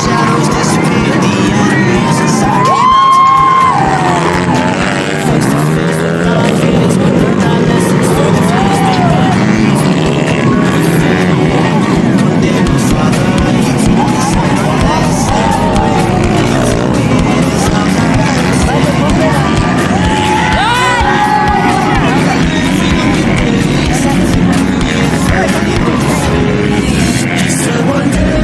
shadows disappear, the enemies inside came out to face to face with my fears, but the night lessons through the fears make memories. Dear Father, you told me so, let us slip away until the end is not my one day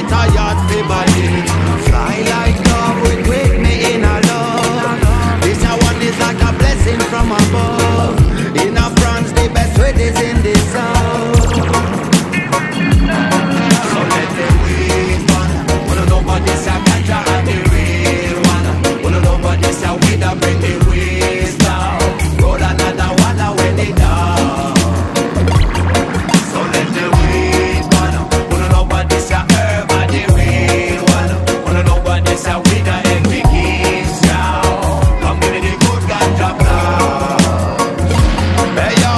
get a yacht for body. Fly like dove with me in a love. This a one is like a blessing from above. In a France, the best way is in the south. So let the weed burn. Wanna know about this a ganja and the real one. Wanna know about this a weed that bring the waste down. Roll another one when they down. So let the weed burn. Wanna know about this a herb and the real one. Wanna know about this a weed that egg the keys down. Come give me the good ganja blood. Hey yo,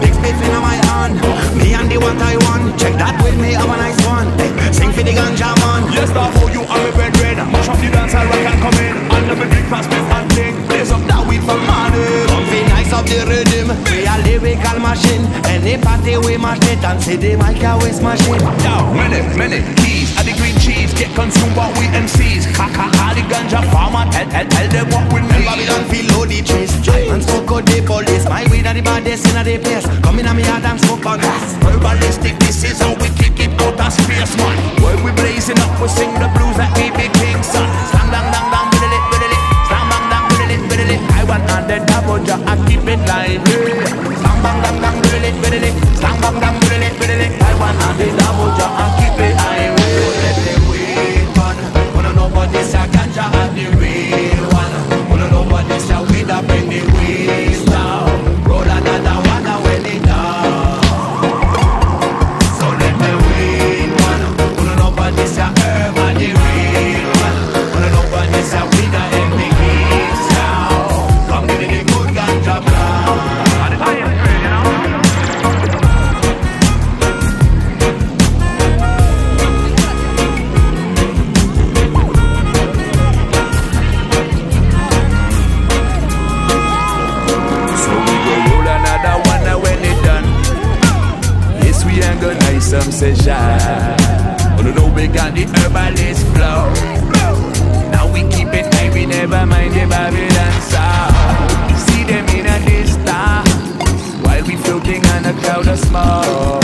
big spliff in my hand. Me and the one I want. Check that with me, have a nice one. Hey, sing for the ganja man. Yes, now how you are a red red. Mash up the dance and rock and come in. And let me drink fast split and thing. Blaze up that weed from morning. Comfy nice of the rhythm. We a lyrical machine. Any party we mash it and see the mic how we smash it. Yo, many keys. And the green cheese get consumed by we MCs. Kaka, all the ganja farmer. Tell them what we need. Babylon feel load the trees. And smoke out the police. My weed are the baddest in the place. Come in a me yard and smoke on gas. Verbalistic, this is how we kick it out of space, man. When we blazing up, we sing the blues like we big king son. Slam dang dang dang, with it. Slam bang dang, with it. I want on the double jack, I keep it lively. Slam bang dang dang, with it. Slam bang dang, with it. I want on the double jack, I keep it lively. Let the weed burn. Wanna know about this a ganja and the real one. Wanna know about this a weed that bring the weeds down. Roll another one when it down. So let the weed burn. Wanna know about this a herb and the real one. Wanna know about this a weed that egg the keys down. Come give me the good ganja blood. So we go roll another one when it done. Yes, we ain't gonna nice some session. Wanna know we got the herbalist flow. Now we keep it high, we never mind the Babylon sound. See them in a distance while we floating on a cloud of smoke.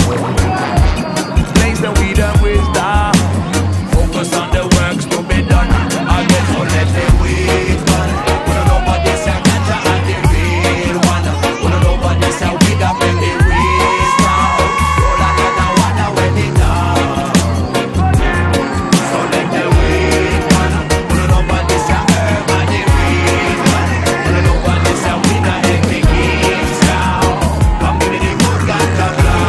Blaze the weed and wisdom. Focus on the works to be done. Again, so let the weed burn. Wanna know about this a ganja and the real one. Wanna know about this a weed that bring the weeds down. Roll another one when it down. So let the weed burn. Wanna know about this a herb and the real one. Wanna know about this a weed that egg the keys down. Come give me the good ganja blood.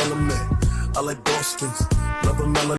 element. I like Boston's, love a melody.